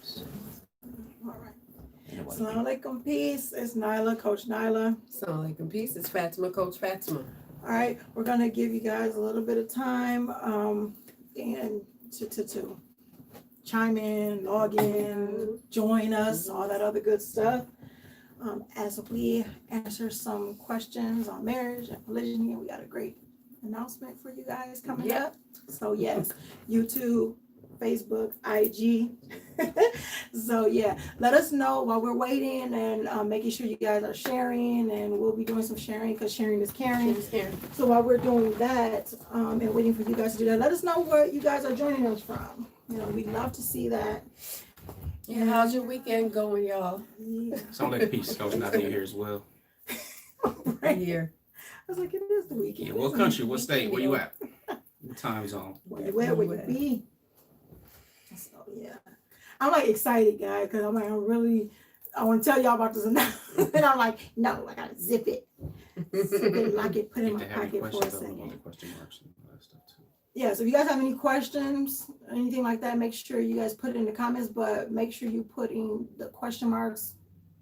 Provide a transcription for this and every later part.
All right. Assalamu alaikum, peace. It's Nyla, Coach Nyla. Assalamu alaikum, peace. It's Fatimah, Coach Fatimah. All right, we're gonna give you guys a little bit of time, and to chime in, log in, join us, all that other good stuff. As we answer some questions on marriage and polygyny, we got a great announcement for you guys coming up. So yes, YouTube, Facebook, IG. So yeah, let us know while we're waiting and making sure you guys are sharing, and we'll be doing some sharing because sharing is caring. So while we're doing that and waiting for you guys to do that, let us know where you guys are joining us from. You know, we'd love to see that. Yeah, how's your weekend going, y'all? Yeah. Sound like peace. Coach Nazir here as well. Right. Here. I was like, it is the weekend. Yeah, what country? What state? Where you at? What time zone? Where you be? So yeah, I'm like excited, guys, because I'm like, I want to tell y'all about this announcement. And I'm like, no, I gotta zip it, lock it, put it in my pocket for a second. Question marks and all that stuff too. Yeah, so if you guys have any questions, anything like that, make sure you guys put it in the comments, but make sure you put in the question marks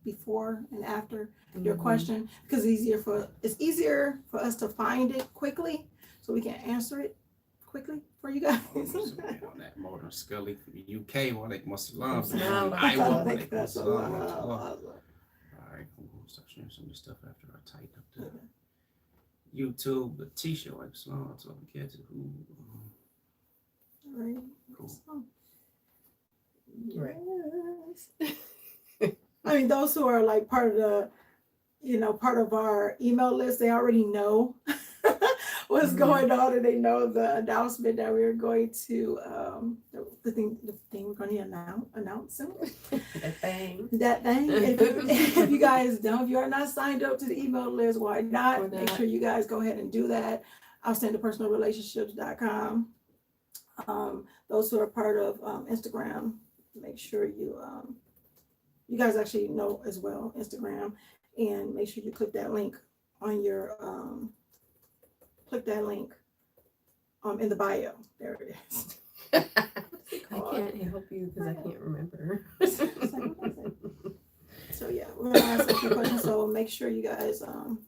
before and after your question, because it's easier for us to find it quickly, so we can answer it quickly for you guys. On that Modern Scully from the UK, well, like Muslim. Salam. I will like That's a Muslim. lot. All right, we'll start sharing some of this stuff after I tighten up the YouTube, the T-shirt, like Islam, so the kids who. All right. Cool. So, Right. yes. I mean, those who are like part of our email list, they already know what's going on, and they know the announcement that we're going to the thing we're going to announce soon. That thing. If you guys don't, if you are not signed up to the email list, why not? Make sure you guys go ahead and do that. outstandingpersonalrelationships.com. Those who are part of Instagram, make sure you guys actually know as well Instagram, and make sure you click that link on your in the bio. There it is. I can't help you because I can't remember. So yeah, we're gonna ask a few questions. So make sure you guys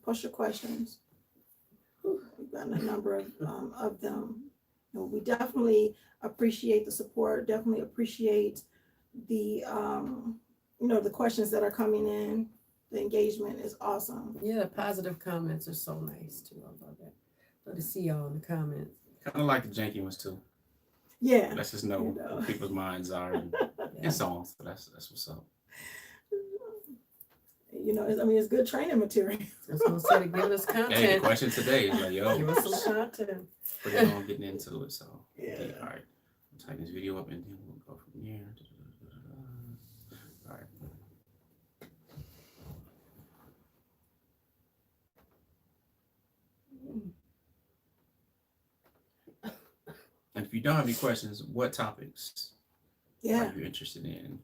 post your questions. We've got a number of them. And we definitely appreciate the support. Definitely appreciate the the questions that are coming in. The engagement is awesome. Yeah, the positive comments are so nice too. I love that. Love to see y'all in the comments. Kind of like the janky ones too. Yeah. Let's just know what people's minds are and so on. So that's what's up. It's good training material. I was gonna say to give us content. Hey, the question today is like, yo, Give us some content. pretty on getting into it. So Yeah. All right, I'll tighten this video up and then we'll go from here. All right. And if you don't have any questions, what topics are you interested in?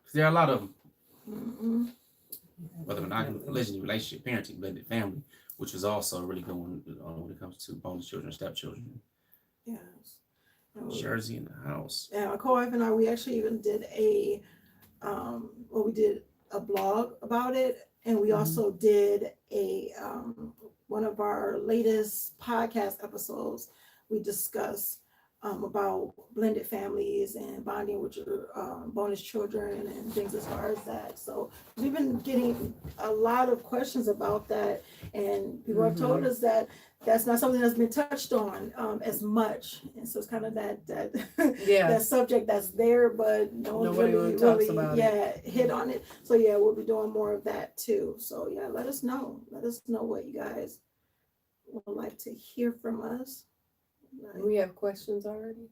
Because there are a lot of them. Mm-hmm. Whether monogamy, polygyny, relationship, parenting, blended family, which is also a really good one when it comes to bonus children, stepchildren. Yes. Jersey in the house. Yeah, my co-wife and I, we actually even did we did a blog about it, and we also did a one of our latest podcast episodes. We discuss about blended families and bonding with your bonus children and things as far as that. So we've been getting a lot of questions about that, and people have told us that that's not something that's been touched on as much. And so it's kind of that that subject that's there, but nobody really talks about it. Hit on it. So yeah, we'll be doing more of that too. So yeah, let us know what you guys would like to hear from us. Do we have questions already?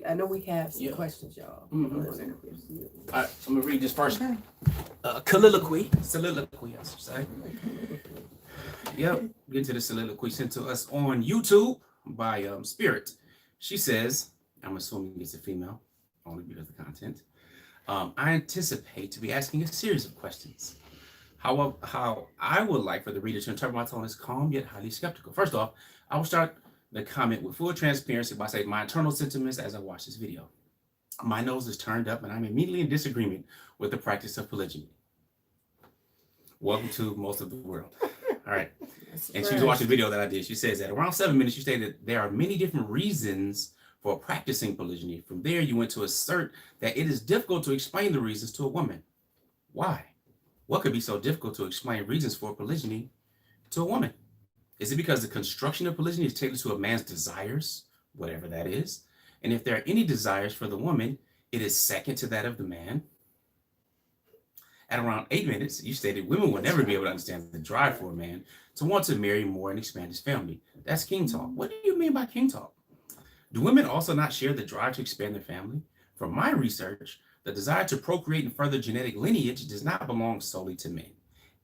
I know we have some questions, y'all. All right, I'm gonna read this first. Okay. Soliloquy, I should say. Yep, get into the soliloquy sent to us on YouTube by Spirit. She says, I'm assuming it's a female, only because of the content. I anticipate to be asking a series of questions. How I would like for the reader to interpret my tone as calm yet highly skeptical. First off, I will start the comment with full transparency by saying my internal sentiments as I watch this video. My nose is turned up and I'm immediately in disagreement with the practice of polygyny. Welcome to most of the world. All right. And she was watching a video that I did. She says that around 7 minutes, you stated there are many different reasons for practicing polygyny. From there, you went to assert that it is difficult to explain the reasons to a woman. Why? What could be so difficult to explain reasons for polygyny to a woman? Is it because the construction of polygyny is tailored to a man's desires, whatever that is? And if there are any desires for the woman, it is second to that of the man? At around 8 minutes, you stated women will never be able to understand the drive for a man to want to marry more and expand his family. That's king talk. What do you mean by king talk? Do women also not share the drive to expand their family? From my research, the desire to procreate and further genetic lineage does not belong solely to men.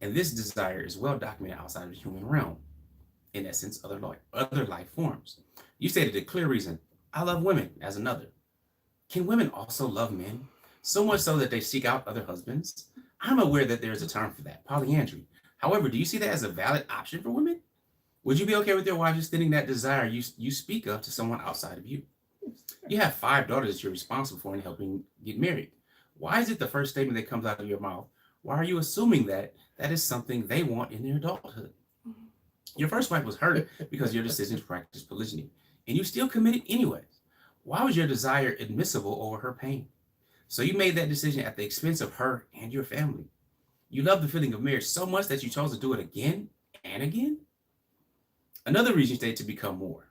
And this desire is well documented outside of the human realm. In essence, other life forms. You stated a clear reason. I love women as another. Can women also love men? So much so that they seek out other husbands? I'm aware that there is a term for that, polyandry. However, do you see that as a valid option for women? Would you be okay with your wife extending that desire you speak of to someone outside of you? You have 5 daughters that you're responsible for and helping get married. Why is it the first statement that comes out of your mouth? Why are you assuming that that is something they want in their adulthood? Your first wife was hurt because of your decision to practice polygyny, and you still committed anyways. Why was your desire admissible over her pain? So you made that decision at the expense of her and your family. You love the feeling of marriage so much that you chose to do it again and again? Another reason you stated to become more.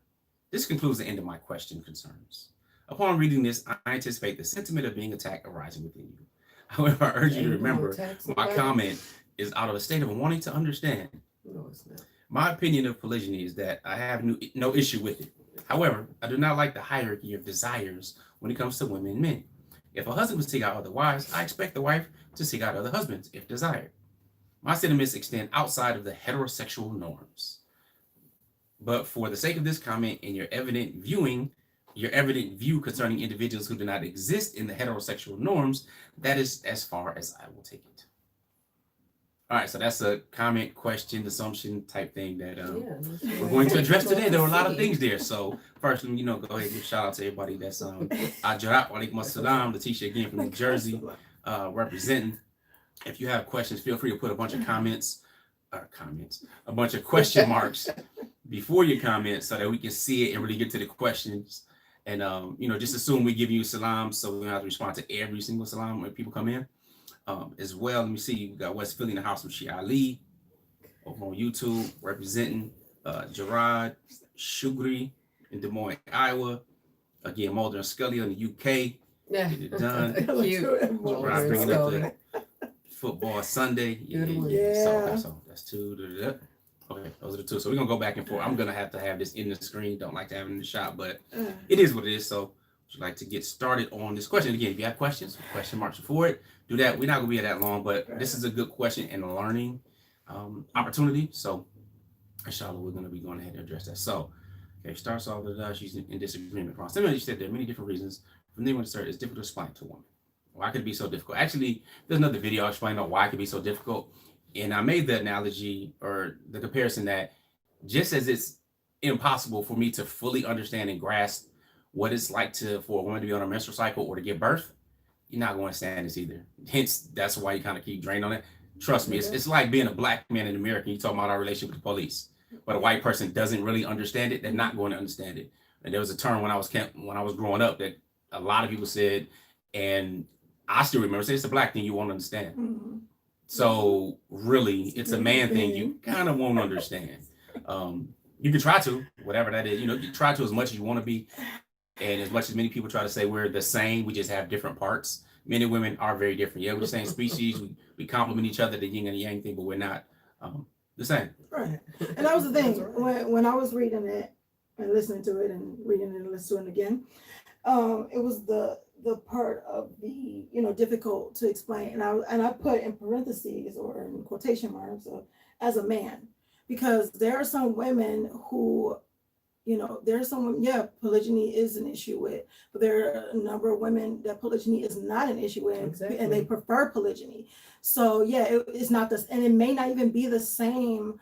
This concludes the end of my question concerns. Upon reading this, I anticipate the sentiment of being attacked arising within you. However, I urge you to remember my comment is out of a state of wanting to understand. No, it's not. My opinion of polygyny is that I have no issue with it. However, I do not like the hierarchy of desires when it comes to women and men. If a husband would seek out other wives, I expect the wife to seek out other husbands if desired. My sentiments extend outside of the heterosexual norms. But for the sake of this comment and your evident view concerning individuals who do not exist in the heterosexual norms, that is as far as I will take it. All right, so that's a comment, question, assumption type thing that we're going to address today. There were a lot of things there. So first, go ahead and give a shout out to everybody that's Ajarat, walaikum assalam, Letitia again from New Jersey, representing. If you have questions, feel free to put a bunch of a bunch of question marks before your comments so that we can see it and really get to the questions. And, just assume we give you salam so we don't have to respond to every single salam when people come in. As well, let me see, we got West Philly in the house from Shia Ali over on YouTube, representing Gerard Shugri in Des Moines, Iowa. Again, Mulder and Scully in the UK. Yeah. Get it done. Gerard bringing up the football Sunday. Yeah. So that's 2. Okay, those are the 2. So we're going to go back and forth. I'm going to have this in the screen. Don't like to have it in the shot, but it is what it is. So would you like to get started on this question? Again, if you have questions, question marks before it, do that. We're not going to be here that long, but this is a good question and a learning opportunity. So, inshallah, we're going to be going ahead and address that. So, okay, starts off with she's in disagreement. Similarly, she said there are many different reasons. From there, when it's difficult to explain to a woman. Why could it be so difficult? Actually, there's another video explaining why it could be so difficult. And I made the analogy or the comparison that just as it's impossible for me to fully understand and grasp what it's like for a woman to be on a menstrual cycle or to give birth, you're not going to understand this either. Hence, that's why you kind of keep draining on it. Trust me, it's like being a black man in America. You talk about our relationship with the police, but a white person doesn't really understand it. They're not going to understand it. And there was a term when I was growing up that a lot of people said, and I still remember, say it's a black thing you won't understand. Mm-hmm. So really, it's a man thing you kind of won't understand. You can try to, whatever that is, you try to as much as you want to be. And as much as many people try to say we're the same, we just have different parts. Men and women are very different. Yeah, we're the same species. We complement each other, the yin and the yang thing, but we're not the same. Right. And that was the thing. When I was reading it and listening to it and reading it and listening to it again, it was the part of the, difficult to explain. And I put in parentheses or in quotation marks as a man, because there are some women who, polygyny is an issue with, but there are a number of women that polygyny is not an issue with, exactly. And they prefer polygyny. So it's not this, and it may not even be the same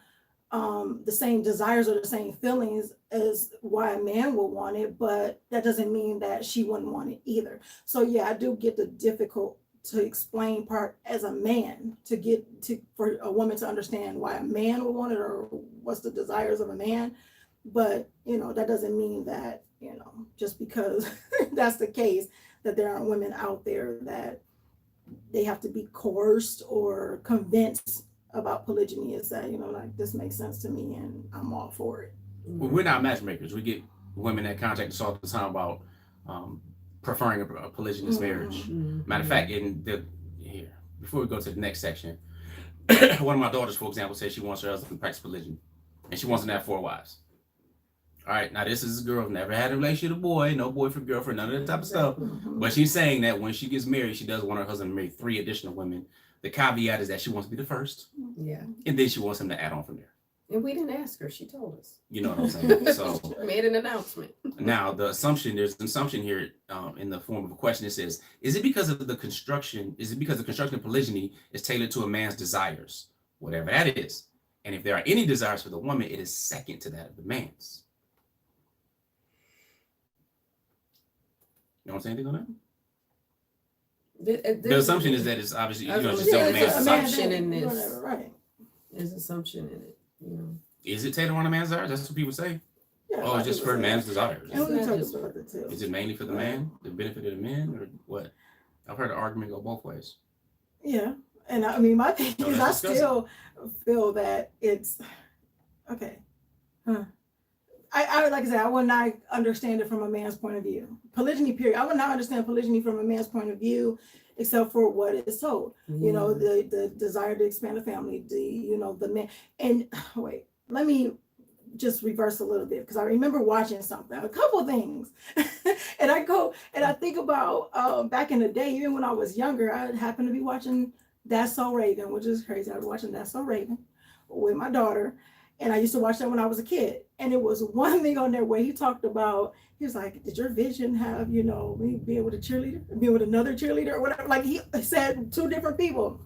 the same desires or the same feelings as why a man would want it, but that doesn't mean that she wouldn't want it either. So yeah, I do get the difficult to explain part as a man to get to for a woman to understand why a man would want it or what's the desires of a man. But that doesn't mean that just because that's the case that there aren't women out there that they have to be coerced or convinced about polygyny. Is that like, this makes sense to me and I'm all for it. Well, we're not matchmakers. We get women that contact us all the time about preferring a polygynous marriage. Matter of fact, before we go to the next section, one of my daughters, for example, says she wants her husband to practice polygyny, and she wants him to have 4 wives. All right, now this is a girl who never had a relationship with a boy, no boyfriend, girlfriend, none of that type of stuff. But she's saying that when she gets married, she does want her husband to marry 3 additional women. The caveat is that she wants to be the first. Yeah. And then she wants him to add on from there. And we didn't ask her. She told us. You know what I'm saying? So made an announcement. Now there's an assumption here in the form of a question. It says, is it because the construction of polygyny is tailored to a man's desires, whatever that is? And if there are any desires for the woman, it is second to that of the man's. You want to say anything on that? The assumption is that it's obviously, just tell the man's assumption in this. Whatever, right. There's assumption in it, Is it tailored on a man's desires? That's what people say. Yeah, It's just for man's desires. And we talked about it too. Is it mainly for the man, the benefit of the men, or what? I've heard the argument go both ways. Yeah, and I mean, my thing is, I still feel that it's okay. I like I said, I would not understand it from a man's point of view. Polygyny, period. I would not understand polygyny from a man's point of view, except for what is told. The desire to expand the family, the man. And wait, let me just reverse a little bit, because I remember watching something, a couple things, and I think about back in the day, even when I was younger, I happened to be watching That's So Raven, which is crazy. I was watching That's So Raven with my daughter. And I used to watch that when I was a kid. And it was one thing on there where he talked about, he was like, did your vision have, me being with a cheerleader, being with another cheerleader or whatever? Like he said 2 different people.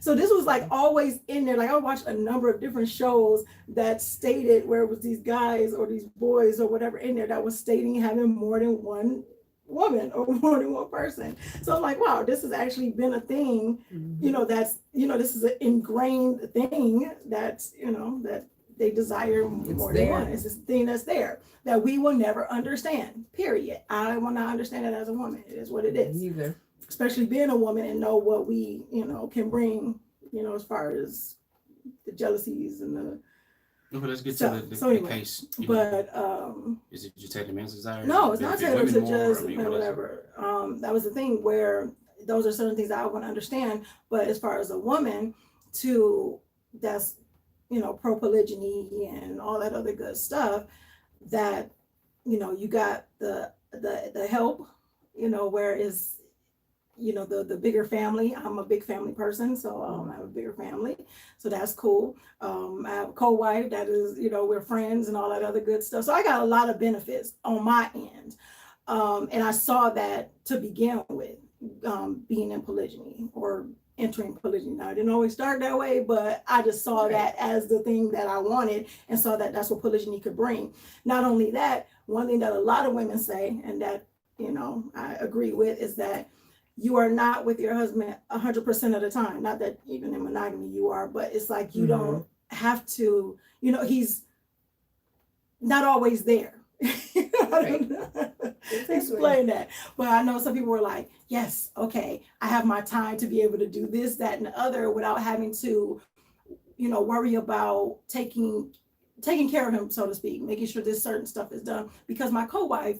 So this was like always in there. Like I watched a number of different shows that stated where it was these guys or these boys or whatever in there that was stating having more than one woman or more than one person. So I'm like, wow, this has actually been a thing, that's, this is an ingrained thing that's, that they desire more than one. It's this thing that's there that we will never understand, period. I will not understand it as a woman. It is what it is. Either. Especially being a woman and know what we, can bring, as far as the jealousies and the let's get so, to the anyway, case. But is it just tailored to man's desire? No, it's not tailored to just whatever. That was the thing where those are certain things that I want to understand. But as far as a woman that's pro polygyny and all that other good stuff, that you got the help, where is the bigger family. I'm a big family person, so I have a bigger family, so that's cool. I have a co-wife that is, we're friends and all that other good stuff. So I got a lot of benefits on my end, and I saw that to begin with, being in polygyny or entering polygyny. Now, I didn't always start that way, but I just saw that as the thing that I wanted and saw that that's what polygyny could bring. Not only that, one thing that a lot of women say, and that, I agree with, is that you are not with your husband 100% of the time. Not that even in monogamy you are, but it's like you don't have to, he's not always there. Right. Explain that. But I know some people were like, yes, okay, I have my time to be able to do this, that, and the other without having to, worry about taking care of him, so to speak, making sure this certain stuff is done, because my co-wife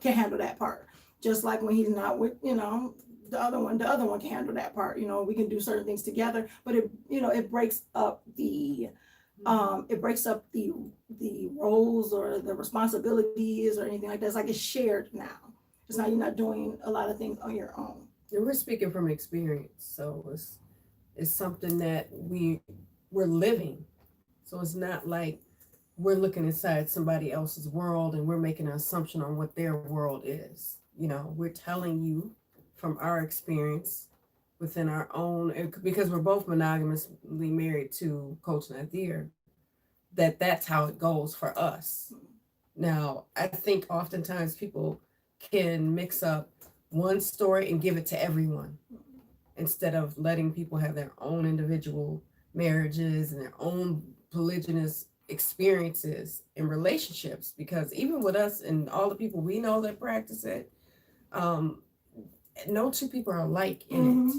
can handle that part. Just like when he's not with, the other one can handle that part. We can do certain things together, but it breaks up the roles or the responsibilities or anything like that. It's like it's shared now. It's not, you're not doing a lot of things on your own. And we're speaking from experience, so it's something that we're living. So it's not like we're looking inside somebody else's world and we're making an assumption on what their world is. We're telling you from our experience within our own, because we're both monogamously married to Coach Nazir. that's how it goes for us. Now, I think oftentimes people can mix up one story and give it to everyone instead of letting people have their own individual marriages and their own polygynous experiences in relationships. Because even with us and all the people we know that practice it, no two people are alike in it.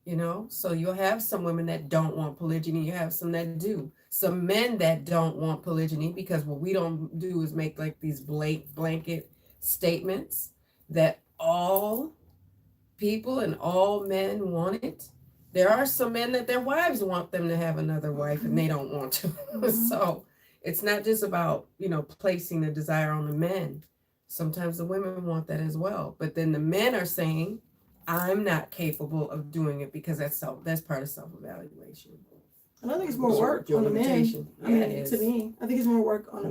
You know, so you'll have some women that don't want polygyny. You have some that do. Some men that don't want polygyny, because what we don't do is make like these blanket statements that all people and all men want it. There are some men that their wives want them to have another wife and they don't want to. So it's not just about, you know, placing the desire on the men. Sometimes the women want that as well. But then the men are saying, I'm not capable of doing it because that's part of self-evaluation. And I think it's more work on the men. Yeah, I mean, to me, I think it's more work on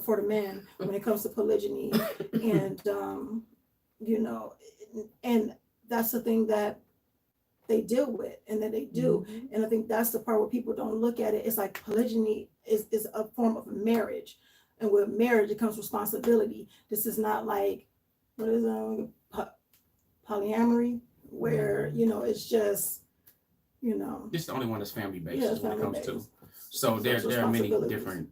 for the men when it comes to polygyny, and you know, and that's the thing that they deal with and that they do. And I think that's the part where people don't look at it. It's like polygyny is a form of marriage, and with marriage it comes responsibility. This is not like what is polyamory, where you know it's just, you know, This is the only one that's family based Yeah, when it comes family to. based. So there are many different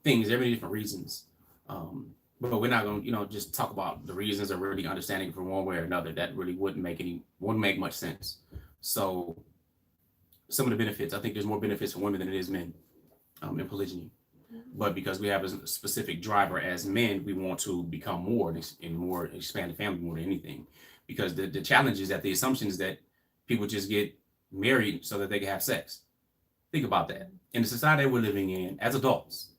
things, there are many different reasons. But we're not going to, you know, just talk about the reasons or really understanding from one way or another. That really wouldn't make much sense. So some of the benefits, I think there's more benefits for women than it is men in polygyny. But because we have a specific driver as men, we want to become more and more expand the family more than anything. Because the challenge is that the assumption is that people just get married so that they can have sex. Think about that. In the society we're living in as adults,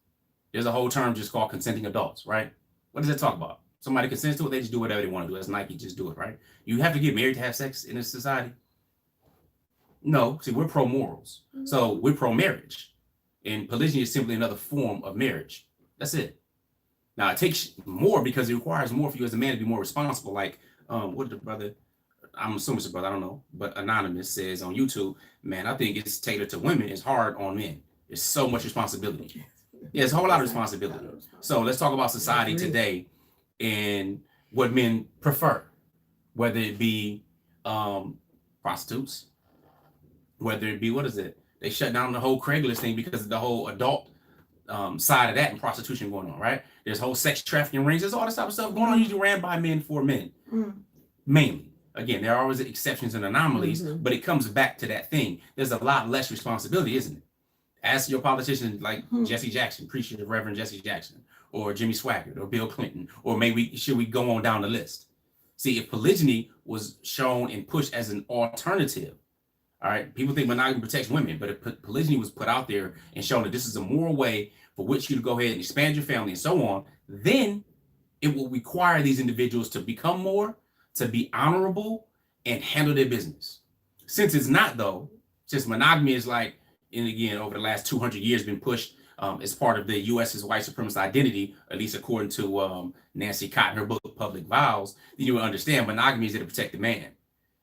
there's a whole term just called consenting adults, right? What does that talk about? Somebody consents to it, they just do whatever they want to do. As Nike, just do it, right? You have to get married to have sex in this society? No. See, we're pro-morals. So we're pro-marriage. And polygyny is simply another form of marriage. That's it. Now, it takes more because it requires more for you as a man to be more responsible. Like, what did the brother, I'm assuming it's a brother, I don't know, but Anonymous says on YouTube, man, I think it's tailored to women. It's hard on men. There's so much responsibility. Yeah, it's a whole lot of responsibility. So let's talk about society today and what men prefer, whether it be prostitutes, whether it be, what is it? They shut down the whole Craigslist thing because of the whole adult side of that and prostitution going on, right? There's whole sex trafficking rings. There's all this type of stuff going on, usually ran by men for men, mainly. Again, there are always exceptions and anomalies, but it comes back to that thing. There's a lot less responsibility, isn't it? Ask your politicians like Jesse Jackson, preacher of Reverend Jesse Jackson, or Jimmy Swaggart, or Bill Clinton, or should we go on down the list? See, if polygyny was shown and pushed as an alternative, all right, people think monogamy protects women, but if polygyny was put out there and shown that this is a moral way for which you to go ahead and expand your family and so on, then it will require these individuals to become more, to be honorable, and handle their business. Since it's not, though, since monogamy is like, and again, over the last 200 years been pushed as part of the U.S.'s white supremacist identity, at least according to Nancy Cotton, her book, Public Vows, then you will understand monogamy is there to protect the man.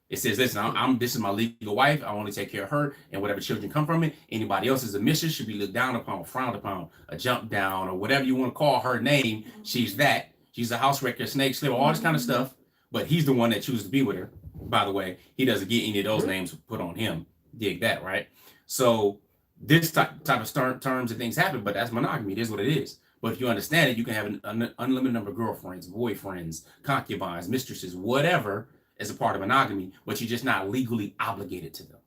It says, listen, this is my legal wife. I only take care of her and whatever children come from it. Anybody else is a mistress, should be looked down upon, frowned upon, a jump down, or whatever you want to call her name. She's that. She's a house wrecker, snake slipper, all this kind of stuff. But he's the one that chooses to be with her. By the way, he doesn't get any of those names put on him. Dig that, right? So this type of terms and things happen, but that's monogamy. It is what it is. But if you understand it, you can have an unlimited number of girlfriends, boyfriends, concubines, mistresses, whatever, as a part of monogamy, but you're just not legally obligated to them.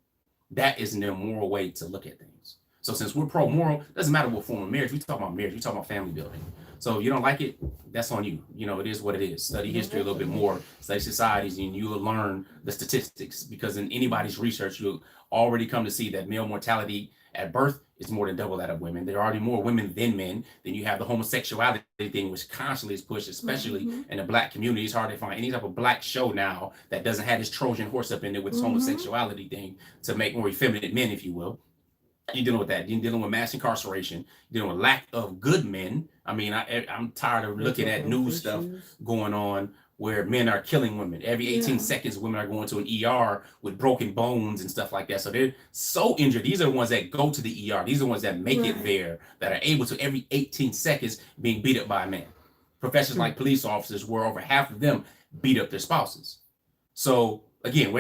That isn't their moral way to look at things. So since we're pro-moral, doesn't matter what form of marriage, we talk about marriage, we talk about family building. So if you don't like it, that's on you. You know, it is what it is. Study history a little bit more, study societies, and you will learn the statistics, because in anybody's research, you'll already come to see that male mortality at birth is more than double that of women. There are already more women than men. Then you have the homosexuality thing, which constantly is pushed, especially in the Black community. It's hard to find any type of Black show now that doesn't have this Trojan horse up in there with this homosexuality thing to make more effeminate men, if you will. You're dealing with that. You're dealing with mass incarceration. You're dealing with lack of good men. I mean, I'm tired of looking at news stuff going on where men are killing women. Every 18 Yeah. seconds, women are going to an ER with broken bones and stuff like that. So they're so injured. These are the ones that go to the ER. These are the ones that make it Right. there, that are able to, every 18 seconds, being beat up by a man. Professions like police officers, where over half of them beat up their spouses. So again,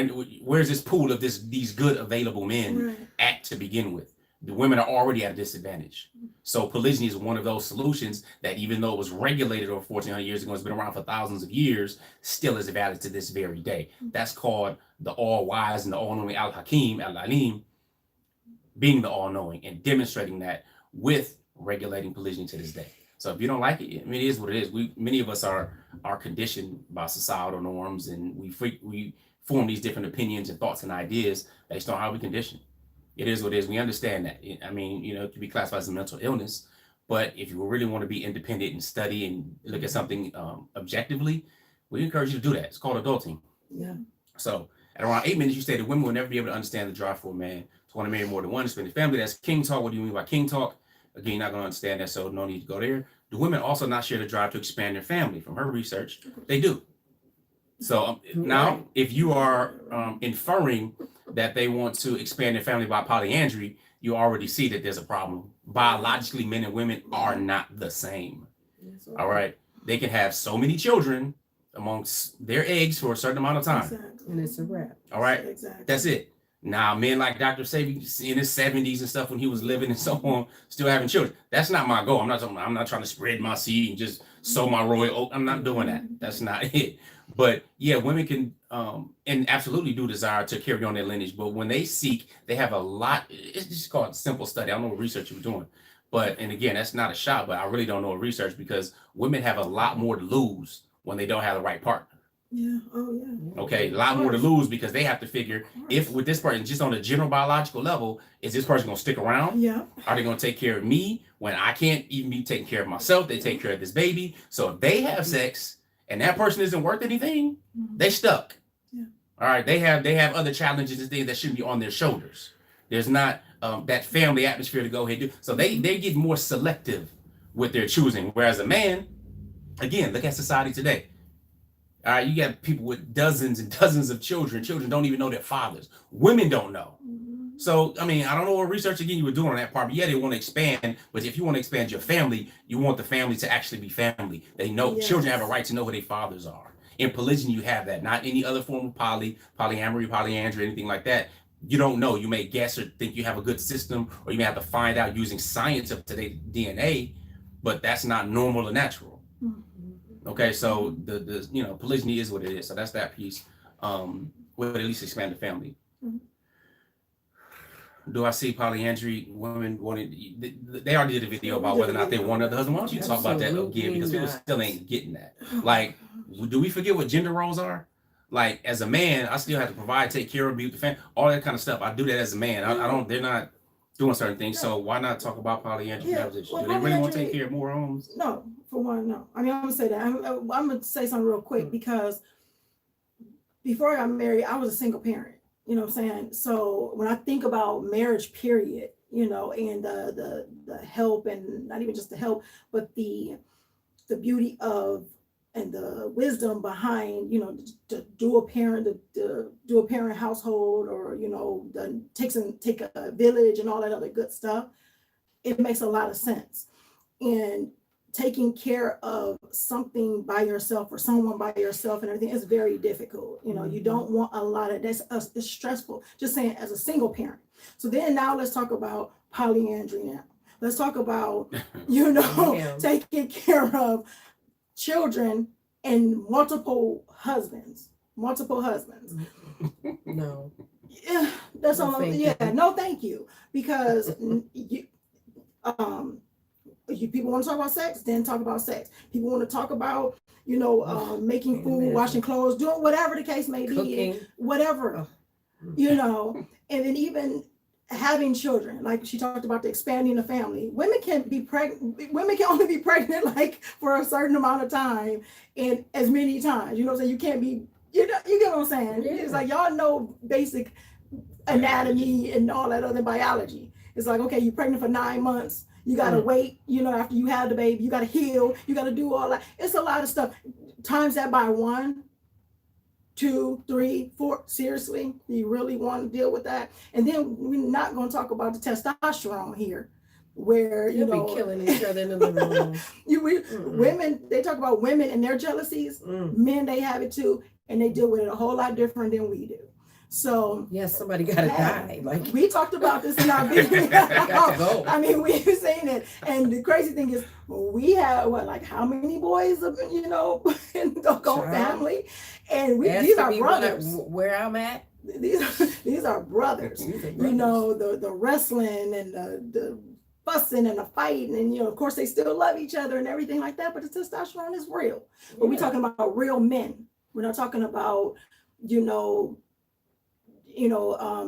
where's this pool of these good available men Right. at to begin with? The women are already at a disadvantage. So polygyny is one of those solutions that, even though it was regulated over 1,400 years ago, it's been around for thousands of years, still is valid to this very day. That's called the all-wise and the all-knowing Al-Hakim, Al-Alim, being the all-knowing and demonstrating that with regulating polygyny to this day. So if you don't like it, I mean, it is what it is. Many of us are conditioned by societal norms, and we form these different opinions and thoughts and ideas based on how we condition. It is what it is. We understand that. I mean, it can be classified as a mental illness, but if you really want to be independent and study and look at something objectively, we encourage you to do that. It's called adulting. Yeah. So at around 8 minutes, you stated women will never be able to understand the drive for a man to want to marry more than one, expanded family. That's king talk. What do you mean by king talk? Again, you're not going to understand that, so no need to go there. Do women also not share the drive to expand their family? From her research, they do. So now, if you are inferring that they want to expand their family by polyandry, you already see that there's a problem. Biologically, men and women are not the same. All right. They can have so many children amongst their eggs for a certain amount of time. Exactly. And it's a wrap. All right. Exactly. That's it. Now, men like Dr. Sabi in his 70s and stuff, when he was living and so on, still having children. That's not my goal. I'm not trying to spread my seed and just sow my royal oak. I'm not doing that. That's not it. But yeah, women can and absolutely do desire to carry on their lineage. But when they seek, they have a lot. It's just called simple study. I don't know what research you were doing. But, and again, that's not a shot, but I really don't know what research, because women have a lot more to lose when they don't have the right partner. Yeah. Oh, yeah. Okay, a lot more to lose, because they have to figure, if with this person, just on a general biological level, is this person going to stick around? Yeah. Are they going to take care of me when I can't even be taking care of myself? They take care of this baby. So if they have sex and that person isn't worth anything, they stuck. Yeah. All right, they have other challenges and things that shouldn't be on their shoulders. There's not that family atmosphere to go ahead and do. So they get more selective with their choosing. Whereas a man, again, look at society today. All right, you got people with dozens and dozens of children. Children don't even know their fathers. Women don't know. So, I mean, I don't know what research, again, you were doing on that part, but yeah, they want to expand. But if you want to expand your family, you want the family to actually be family. They know, children have a right to know who their fathers are. In polygyny, you have that. Not any other form of polyamory, polyandry, anything like that. You don't know. You may guess or think you have a good system, or you may have to find out using science of today's DNA, but that's not normal or natural. Okay, so the polygyny is what it is. So that's that piece. Will at least expand the family. Do I see polyandry women wanting? They already did a video about whether or not they want another husband. Why don't you talk about that again? Because people still ain't getting that. Like, do we forget what gender roles are? Like, as a man, I still have to provide, take care of, be with the family, all that kind of stuff. I do that as a man. I don't. They're not doing certain things. So why not talk about polyandry? Yeah. Do they really want to take care of more homes? No, for one, no. I mean, I'm gonna say that. I'm gonna say something real quick, because before I got married, I was a single parent. You know what I'm saying? So when I think about marriage, period, and the help, and not even just the help, but the beauty of and the wisdom behind, the dual parent household, or take a village and all that other good stuff, it makes a lot of sense. And taking care of something by yourself or someone by yourself and everything is very difficult. You don't want a lot of that's it's stressful. Just saying, as a single parent. So then now let's talk about polyandry now. Let's talk about, taking care of children and multiple husbands. No. Yeah, that's No, all. thank Yeah, you. no, thank you. Because people want to talk about sex, then talk about sex. People want to talk about, making food, washing clothes, doing whatever the case may be, Cooking. whatever, and then even having children. Like she talked about the expanding the family. Women can be pregnant. Women can only be pregnant like for a certain amount of time and as many times. You know what I'm saying? You can't be. You get what I'm saying? Yeah. It's like y'all know basic anatomy and all that other biology. It's like, okay, you're pregnant for 9 months. You got to wait, after you have the baby, you got to heal, you got to do all that. It's a lot of stuff. times that by 1, 2, 3, 4. Seriously, you really want to deal with that? And then we're not going to talk about the testosterone here, where You'll be killing each other in the living room. Women, they talk about women and their jealousies. Men, they have it too, and they deal with it a whole lot different than we do. So yes, somebody gotta die. Like we talked about this in our video. got to go. I mean, we've seen it, and the crazy thing is, we have like how many boys, in the whole family, and these are brothers. Where I'm at, these are brothers. The wrestling and the fussing and the fighting, and of course they still love each other and everything like that. But the testosterone is real. But we're talking about real men. We're not talking about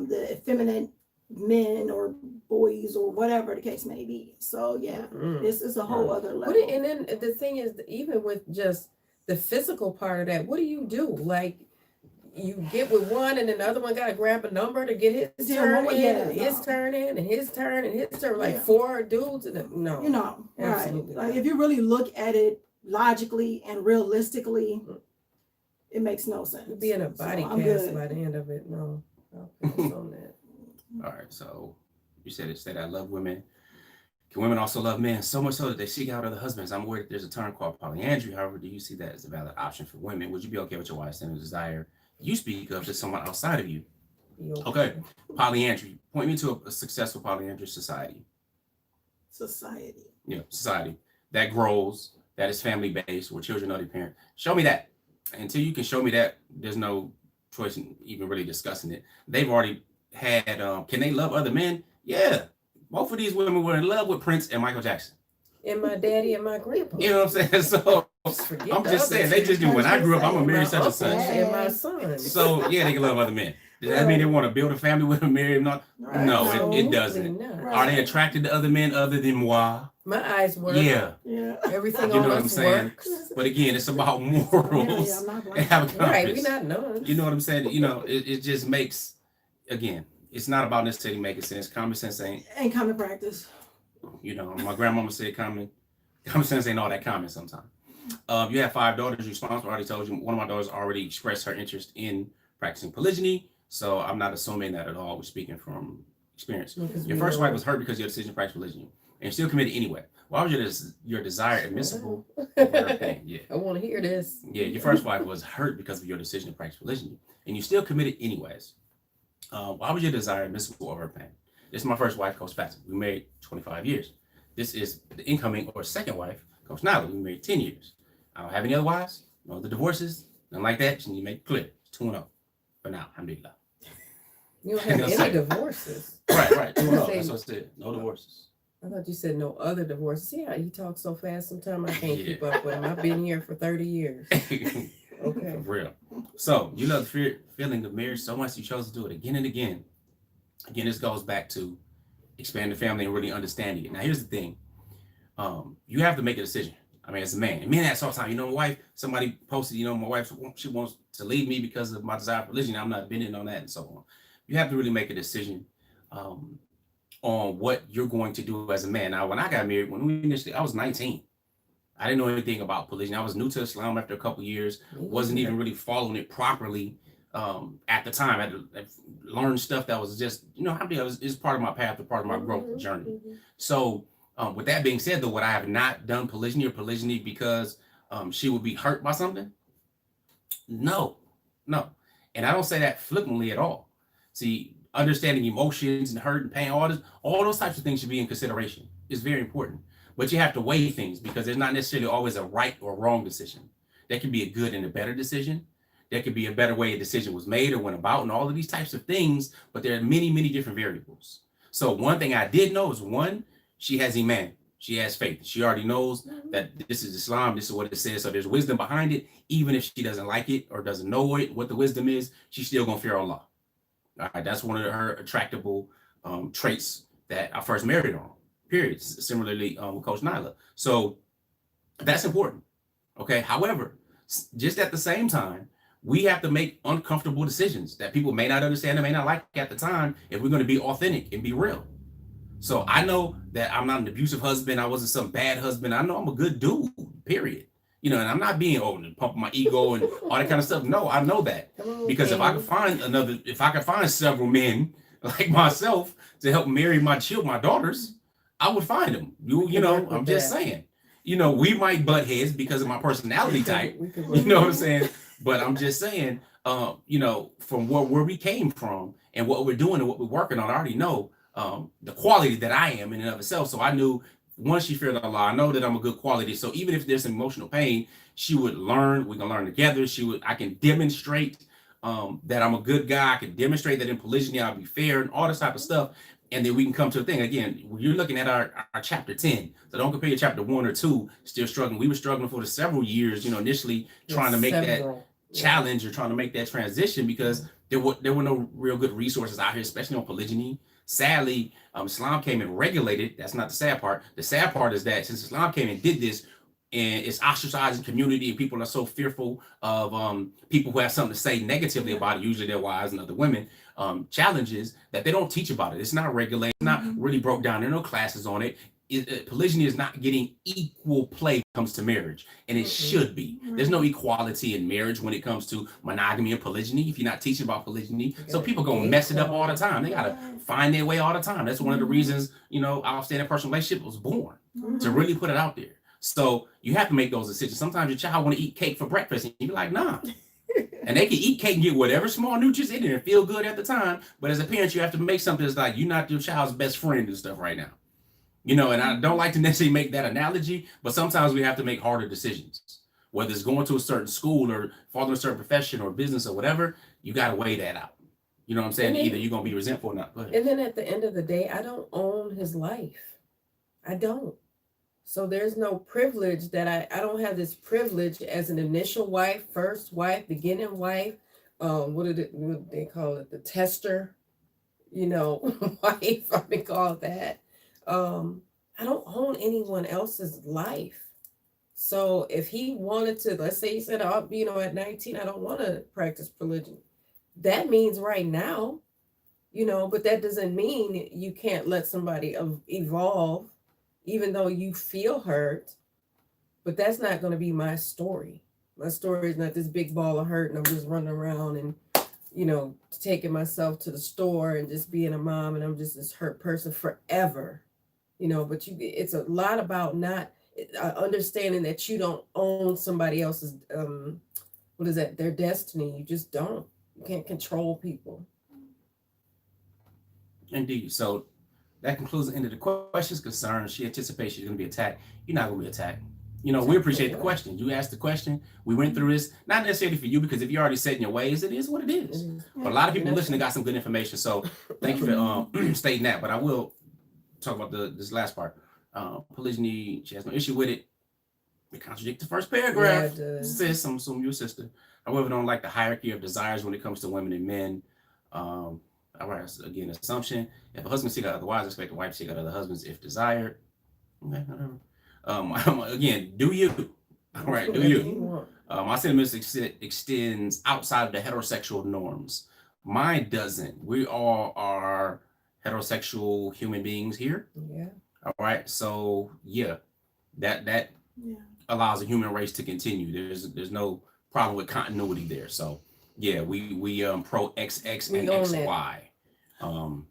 the effeminate men or boys or whatever the case may be. So yeah, this is a whole other level. And then the thing is, even with just the physical part of that, what do you do? Like, you get with one and then the other one got to grab a number to get his turn in, and his turn in, and his turn, and his turn, like 4 dudes. No, right. Like, if you really look at it logically and realistically, it makes no sense. You'd be in a body cast by the end of it. No. On that. All right, so you said I love women. Can women also love men so much so that they seek out other husbands? I'm aware that there's a term called polyandry. However, do you see that as a valid option for women? Would you be okay with your wife sending a desire you speak of to someone outside of you? Okay. Polyandry. Point me to a successful polyandry society. Yeah, society that grows, that is family based, where children know their parents. Show me that. Until you can show me that, there's no choice in even really discussing it. They've already had can they love other men? Yeah, both of these women were in love with Prince and Michael Jackson, and my daddy and my grandpa. You know what I'm saying? So I'm just saying, they just do. When I grew up, I'm gonna marry such and such, and my son. So yeah, they can love other men. Does that mean they want to build a family with them, marry them? Not? No, it doesn't. Are they attracted to other men other than moi? My eyes work. Yeah. Everything you know on what I'm us saying? works. But again, it's about morals and having right, we're not nuns. You know what I'm saying? It just makes, again, it's not about necessarily making sense. Common sense ain't common practice. My grandmama said common sense ain't all that common sometimes. You have 5 daughters. You're responsible. I already told you. One of my daughters already expressed her interest in practicing polygyny. So I'm not assuming that at all. We're speaking from experience. Your first wife was hurt because of your decision to practice polygyny, and you're still committed anyway. Why was your desire admissible over her pain? Yeah. I want to hear this. Yeah, your first wife was hurt because of your decision to practice polygyny, and you still committed anyways. Why was your desire admissible over her pain? This is my first wife, Coach Fatimah. We married 25 years. This is the incoming or second wife, Coach Nyla. We married 10 years. I don't have any other wives, no other divorces, nothing like that. You need to make it clear. It's 2-0 for now. Alhamdulillah. You don't have any divorces. Right. 2-0. That's what I said. No divorces. I thought you said no other divorces. Yeah, you talk so fast sometimes I can't keep up with him. I've been here for 30 years. Okay. For real. So you love the feeling of marriage so much you chose to do it again and again. Again, this goes back to expanding the family and really understanding it. Now, here's the thing. You have to make a decision. I mean, as a man, and men ask all the time, my wife, somebody posted, my wife, she wants to leave me because of my desire for religion. I'm not bending on that and so on. You have to really make a decision on what you're going to do as a man. Now, when I got married, I was 19. I didn't know anything about polygyny. I was new to Islam after a couple years. Wasn't even really following it properly at the time. I had to learn stuff that was just, it's part of my path, or part of my growth journey. So with that being said, though, would I have not done polygyny because she would be hurt by something? No. And I don't say that flippantly at all. See, understanding emotions and hurt and pain, all those types of things should be in consideration. It's very important. But you have to weigh things because there's not necessarily always a right or wrong decision. There can be a good and a better decision. There could be a better way a decision was made or went about, and all of these types of things, but there are many, many different variables. So one thing I did know is, one, she has iman. She has faith. She already knows that this is Islam. This is what it says. So there's wisdom behind it. Even if she doesn't like it or doesn't know what the wisdom is, she's still going to fear Allah. All right, that's one of her attractable traits that I first married on, period. Similarly with Coach Nyla. So that's important. Okay. However, just at the same time, we have to make uncomfortable decisions that people may not understand and may not like at the time if we're going to be authentic and be real. So I know that I'm not an abusive husband. I wasn't some bad husband. I know I'm a good dude, period. You know, and I'm not being pumping my ego and all that kind of stuff. No, I know that. Because if I could find several men like myself to help marry my daughters, I would find them. You know, I'm just saying. You know, we might butt heads because of my personality type. You know what I'm saying? But I'm just saying, you know, from where we came from and what we're doing and what we're working on, I already know the quality that I am in and of itself. So I knew once she feared Allah, I know that I'm a good quality. So even if there's emotional pain, she would learn. We can learn together. I can demonstrate that I'm a good guy. I can demonstrate that in polygyny I'll be fair and all this type of stuff. And then we can come to a thing again. You're looking at our chapter 10. So don't compare chapter 1 or 2. Still struggling. We were struggling for the several years. You know, initially trying to make that challenge or trying to make that transition because there were no real good resources out here, especially on polygyny. Sadly, Islam came and regulated. That's not the sad part. The sad part is that since Islam came and did this, and it's ostracizing community, and people are so fearful of people who have something to say negatively about it, usually their wives and other women, challenges that they don't teach about it. It's not regulated, not really broke down. There are no classes on it. Polygyny is not getting equal play when it comes to marriage, and it should be. There's no equality in marriage when it comes to monogamy and polygyny if you're not teaching about polygyny. So people gonna mess it up all the time. They gotta find their way all the time. That's one of the reasons, you know, our outstanding personal relationship was born, to really put it out there. So you have to make those decisions. Sometimes your child want to eat cake for breakfast, and you be like, nah. And they can eat cake and get whatever small nutrients in it and feel good at the time. But as a parent, you have to make something that's like, you're not your child's best friend and stuff right now. You know, and I don't like to necessarily make that analogy, but sometimes we have to make harder decisions. Whether it's going to a certain school or following a certain profession or business or whatever, you got to weigh that out. You know what I'm saying? Either you're going to be resentful or not. Go ahead. And then at the end of the day, I don't own his life. I don't. So there's no privilege that I don't have this privilege as an initial wife, first wife, beginning wife. What they call it? The tester, you know, wife. I've been called that. I don't own anyone else's life. So if he wanted to, let's say he said, oh, you know, at 19, I don't want to practice polygyny. That means right now, you know, but that doesn't mean you can't let somebody evolve, even though you feel hurt. But that's not going to be my story. My story is not this big ball of hurt and I'm just running around and, you know, taking myself to the store and just being a mom and I'm just this hurt person forever. You know, but it's a lot about not understanding that you don't own somebody else's, their destiny. You just don't. You can't control people. Indeed. So that concludes the end of the questions, concerns. She anticipates she's going to be attacked. You're not going to be attacked. You know, we appreciate the question. You asked the question. We went through this, not necessarily for you, because if you're already set in your ways, it is what it is. But a lot of people listening got some good information. So thank you for stating that. But I will talk about this last part. Polygyny, she has no issue with it. It contradicts the first paragraph. Sis, I'm assuming your sister. However, don't like the hierarchy of desires when it comes to women and men. All right, again, assumption. If a husband seek out otherwise, expect a wife to seek out other husbands if desired. Okay, whatever. Again, do you? All right, do you? My sentiments extends outside of the heterosexual norms. Mine doesn't. We all are heterosexual human beings here. Yeah. All right. So yeah, that allows the human race to continue. There's no problem with continuity there. So yeah, we pro XX and XY.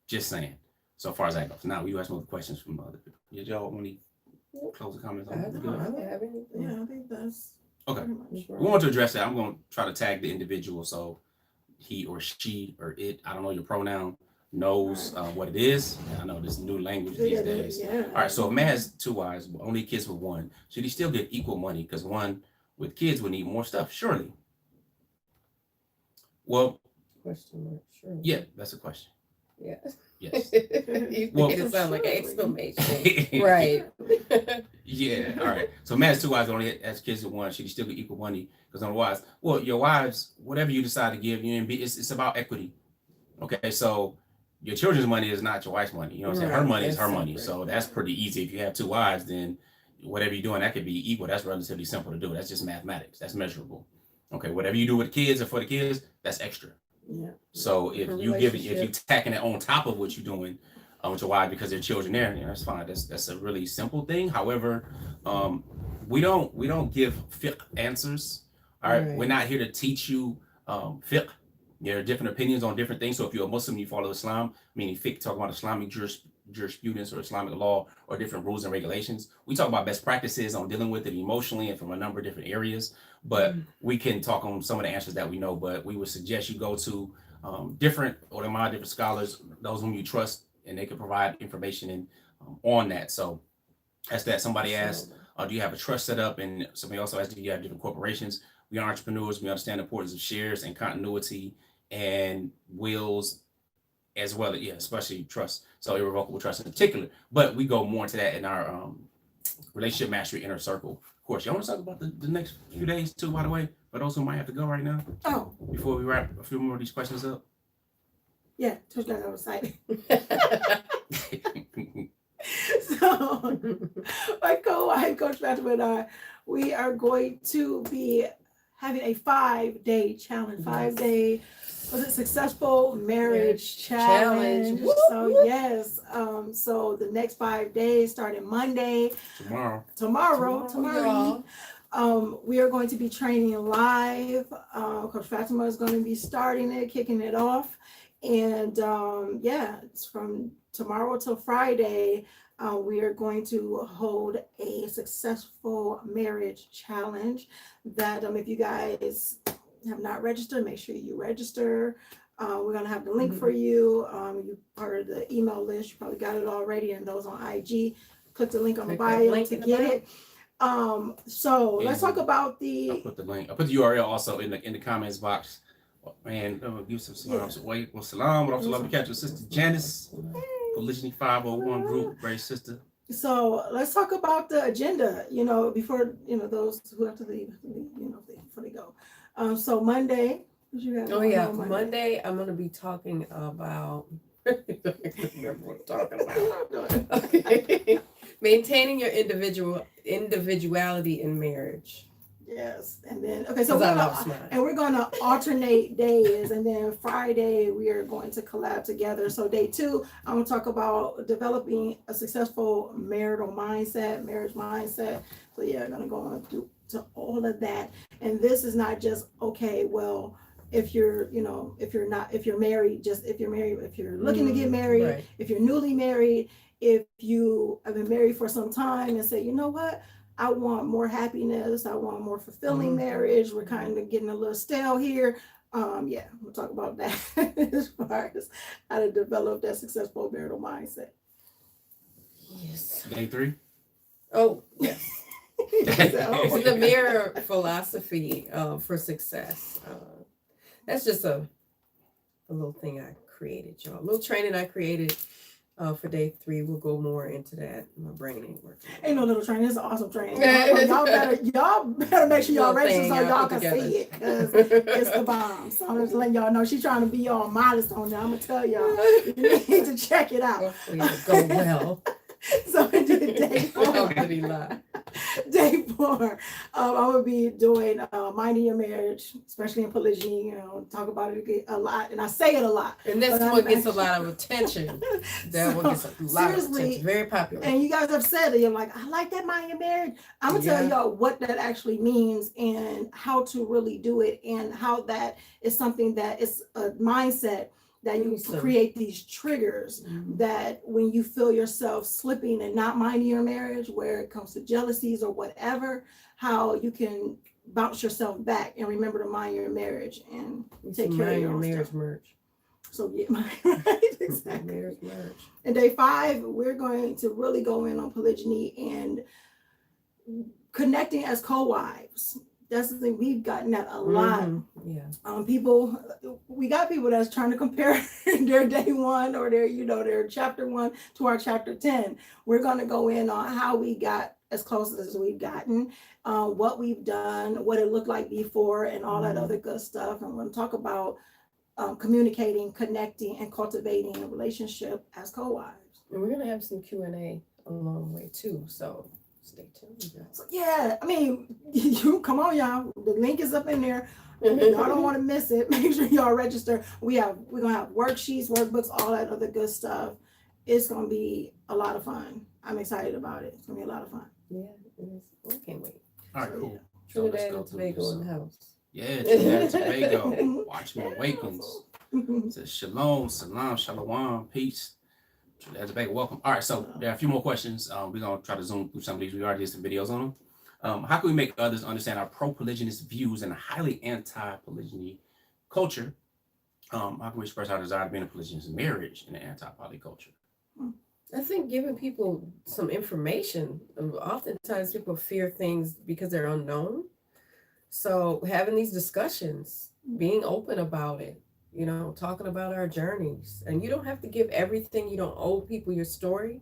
Just saying. So far as that goes. Now we ask more questions from other people. Did y'all want any closing comments on that? Yeah, I think that's okay. We want to address that. I'm going to try to tag the individual so he or she or it, I don't know your pronoun, knows what it is. And I know this new language these days. All right, so if a man has 2 wives, but only kids with 1, should he still get equal money? Because one with kids would need more stuff, surely. Well, question mark, sure. Yeah, that's a question. Yeah. Yes. You well, it sounds like an exclamation. Right. Yeah. All right. So man has 2 wives, only has kids with 1. Should he still get equal money? Because otherwise, well, your wives, whatever you decide to give, it's about equity. Okay. So your children's money is not your wife's money. You know what I'm saying? Her money is her money. So that's pretty easy. If you have 2 wives, then whatever you're doing, that could be equal. That's relatively simple to do. That's just mathematics. That's measurable. Okay. Whatever you do with kids or for the kids, that's extra. Yeah. So if you tacking it on top of what you're doing with your wife because they're children there, that's fine. That's a really simple thing. However, we don't give fiqh answers. All right, Right. we're not here to teach you fiqh. There are different opinions on different things. So if you're a Muslim, you follow Islam, meaning fiqh, talk about Islamic jurisprudence or Islamic law or different rules and regulations. We talk about best practices on dealing with it emotionally and from a number of different areas. But we can talk on some of the answers that we know. But we would suggest you go to different ulama, different scholars, those whom you trust, and they can provide information and on that. So that's that. Somebody asked, do you have a trust set up? And somebody also asked, do you have different corporations? We are entrepreneurs. We understand the importance of shares and continuity and wills as well. Yeah, especially trust. So irrevocable trust in particular. But we go more into that in our relationship mastery inner circle. Of course, y'all want to talk about the next few days too, by the way, for those who might have to go right now? Oh, Before we wrap a few more of these questions up. yeah, Coach Nyla was excited. So, my co-wife, Coach Fatimah, and I, we are going to be having a 5-day challenge. 5-day, was it successful marriage challenge? So yes, so the next 5 days, starting Monday, tomorrow, we are going to be training live. Coach Fatimah is going to be starting it, kicking it off, and yeah, it's from tomorrow till Friday. We are going to hold a successful marriage challenge that if you guys have not registered, make sure you register. We're going to have the link for you. You part of the email list. You probably got it already. And those on IG, click the link on the bio to get it. So let's talk about the... I'll put the link. I'll put the URL also in the comments box. And give some salams. Wait, well, salam. What love to catch your sister Janice. Polygyny 501 group, great sister. So let's talk about the agenda, before, those who have to leave, before they go. So Monday, what you have? Oh yeah, Monday I'm going to be talking about, remember what I'm talking about. Okay. Maintaining your individuality in marriage. Yes, and then so we're gonna alternate days, and then Friday we are going to collab together. So day 2, I'm gonna talk about developing a successful marital mindset, marriage mindset. So yeah, I'm gonna go on to all of that. And this is not just if you're married, if you're looking to get married, right. If you're newly married, if you have been married for some time and say, you know what, I want more happiness. I want more fulfilling marriage. We're kind of getting a little stale here. Yeah, we'll talk about that as far as how to develop that successful marital mindset. Yes. Day 3? Oh, yes. It's the mirror philosophy for success. That's just a little thing I created, y'all. A little training I created. For day 3, we'll go more into that. My brain ain't working. Ain't no little training. It's awesome training. Y'all better make sure y'all register so y'all can see it, because it's the bomb. So I'm just letting y'all know she's trying to be all modest on that. I'm gonna tell y'all you need to check it out. Hopefully it'll go well. So we did day 4. Day 4, I'm gonna be doing minding your marriage, especially in polygyny. Talk about it a lot, and I say it a lot. And this one gets a lot of attention. That one gets a lot of attention. Very popular. And you guys have said it. You're like, I like that mind your marriage. I'm gonna tell y'all what that actually means and how to really do it, and how that is something that is a mindset that you create these triggers that when you feel yourself slipping and not minding your marriage, where it comes to jealousies or whatever, how you can bounce yourself back and remember to mind your marriage and take care of your marriage merge. So yeah, right, exactly. Marriage merge. And day 5, we're going to really go in on polygyny and connecting as co-wives. That's the thing, we've gotten that a lot. We got people that's trying to compare their day 1 or their chapter 1 to our chapter 10. We're going to go in on how we got as close as we've gotten, what we've done, what it looked like before, and all that other good stuff. And we're going to talk about communicating, connecting, and cultivating a relationship as co-wives. And we're going to have some Q&A along the way too, so stay tuned. So yeah, I mean, you come on, y'all. The link is up in there. Y'all don't want to miss it. Make sure y'all register. We're gonna have worksheets, workbooks, all that other good stuff. It's gonna be a lot of fun. I'm excited about it. It's gonna be a lot of fun. Yeah. We can't wait. All right, cool. So let's Trinidad go and through Tobago this. in the house. Yeah, Trinidad and Tobago. Watchmen Awakens. It says shalom, salam, shalom, peace. Trinidad and Tobago, welcome. All right, so there are a few more questions. We're going to try to zoom through some of these. We already did some videos on them. How can we make others understand our pro-religionist views in a highly anti-polygyny culture? How can we express our desire to be in a polygynous marriage in an anti-poly culture? I think giving people some information. Oftentimes people fear things because they're unknown. So having these discussions, being open about it, talking about our journeys. And you don't have to give everything. You don't owe people your story.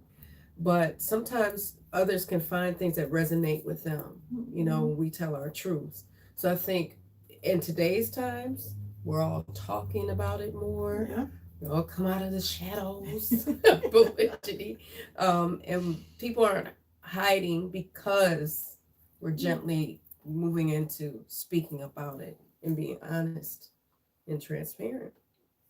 But sometimes others can find things that resonate with them, when we tell our truths. So I think in today's times, we're all talking about it more. Yeah. We all come out of the shadows of polygyny. And people aren't hiding because we're gently moving into speaking about it and being honest and transparent.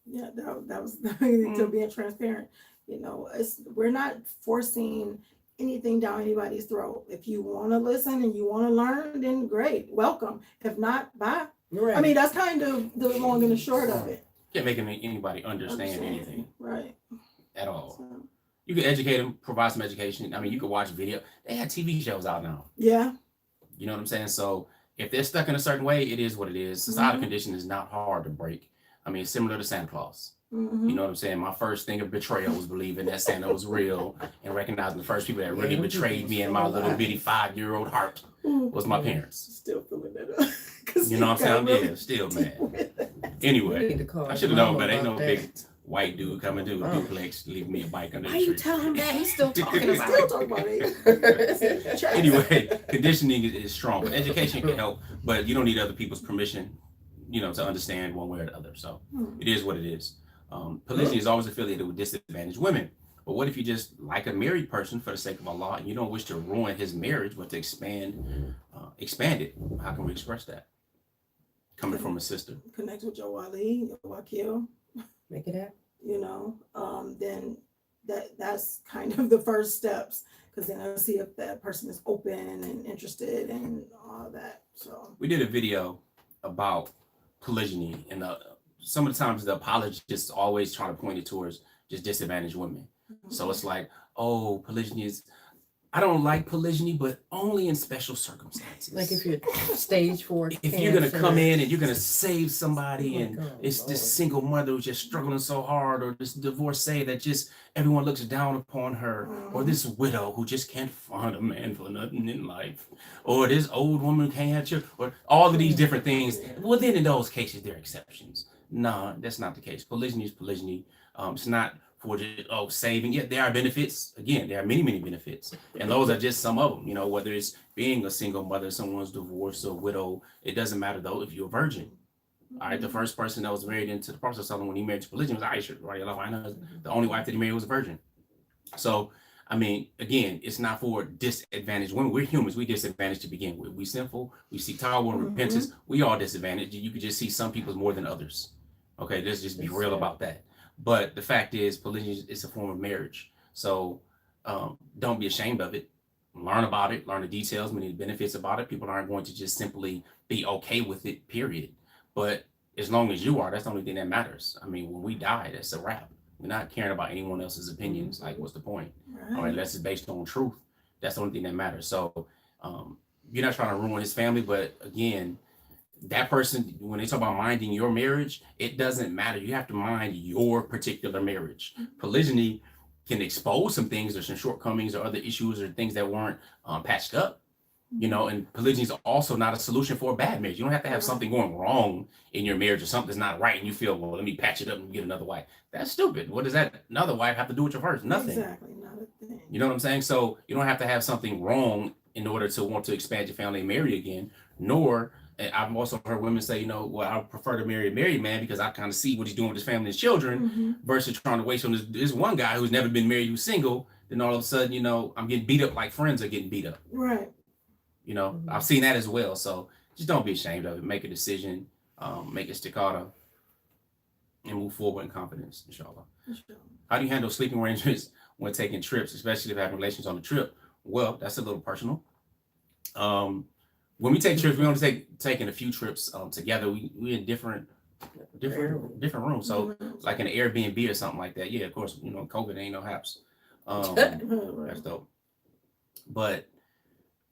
Yeah, that was to being transparent. We're not forcing anything down anybody's throat. If you want to listen and you want to learn, then great, welcome. If not, bye. Right. I mean, that's kind of the long and the short of it. Can't make anybody understand anything Right. at all. So, You can educate them, provide some education. I mean, you can watch video. They have TV shows out now. yeah. You know what I'm saying? So if they're stuck in a certain way, it is what it is. Societal condition is not hard to break. I mean, it's similar to Santa Claus. Mm-hmm. You know what I'm saying? My first thing of betrayal was believing that Santa was real and recognizing the first people that really betrayed me and my little bitty 5-year-old heart was my parents. Still feeling that up. You know what I'm saying? Yeah, still mad. Anyway, I should have known, but ain't no big white dude coming to a duplex, leave me a bike under the Why tree. you tell him that? He's still talking about Still it. talking about it. Anyway, conditioning is strong, but education can help, but you don't need other people's permission, to understand one way or the other. So it is what it is. Polygyny is always affiliated with disadvantaged women. But what if you just like a married person for the sake of Allah and you don't wish to ruin his marriage, but to expand it? How can we express that? Coming from a sister. Connect with your wali, your wakil. Make it happen. Then that's kind of the first steps, because then I'll see if that person is open and interested and all that. So we did a video about polygyny, and some of the times the apologists always try to point it towards just disadvantaged women. So it's like, oh, polygyny is, I don't like polygyny, but only in special circumstances. Like if you're stage 4 if you're gonna come in and you're gonna save somebody, and it's this single mother who's just struggling so hard, or this divorcee that just everyone looks down upon her, or this widow who just can't find a man for nothing in life, or this old woman who can't have children, or all of these different things. Well, then in those cases, there are exceptions. No, that's not the case. Polygyny is polygyny. It's not for saving. Yeah, there are benefits. Again, there are many, many benefits. And those are just some of them, whether it's being a single mother, someone's divorced, or widow. It doesn't matter though if you're a virgin. All right, the first person that was married into the Prophet when he married to polygyny was Aisha, right? The only wife that he married was a virgin. So, I mean, again, it's not for disadvantaged women. We're humans. We disadvantaged to begin with. We sinful. We seek tawbah and repentance. We all disadvantaged. You could just see some people more than others. Okay, let's just be real about that. But the fact is, polygyny is a form of marriage. So don't be ashamed of it. Learn about it. Learn the details, many benefits about it. People aren't going to just simply be okay with it, period. But as long as you are, that's the only thing that matters. I mean, when we die, that's a wrap. We're not caring about anyone else's opinions. Like, what's the point? right. All right, unless it's based on truth. That's the only thing that matters. So you're not trying to ruin his family. But again, that person, when they talk about minding your marriage, it doesn't matter. You have to mind your particular marriage. Polygyny can expose some things. There's some shortcomings or other issues or things that weren't patched up, and polygyny is also not a solution for a bad marriage. You don't have to have something going wrong in your marriage or something's not right and you feel, well, let me patch it up and get another wife. That's stupid. What does that another wife have to do with your first? Nothing. Exactly, not a thing. You know what I'm saying? So you don't have to have something wrong in order to want to expand your family and marry again, nor, and I've also heard women say, well, I prefer to marry a married man because I kind of see what he's doing with his family and his children versus trying to waste on this one guy who's never been married, who's single. Then all of a sudden, I'm getting beat up like friends are getting beat up. Right. I've seen that as well. So just don't be ashamed of it. Make a decision, make a staccato, and move forward in confidence, inshallah. Sure. How do you handle sleeping arrangements when taking trips, especially if having relations on the trip? Well, that's a little personal. When we take trips, we only taking a few trips together. We in different rooms. So like in an Airbnb or something like that. Yeah, of course, COVID ain't no haps. That's dope. But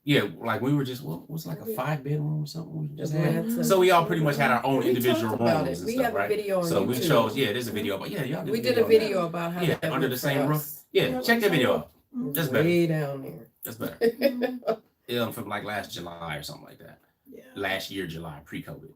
yeah, like we were just what was like a 5-bedroom or something we just had. So we all pretty much had our own individual rooms and we stuff, have right? A video on So YouTube. we chose, there's a video, but y'all we did a video about how that under the same roof. Yeah, check that video out. That's better. Way down there. That's better. From like last July or something like that. Yeah. Last year, July, pre-COVID.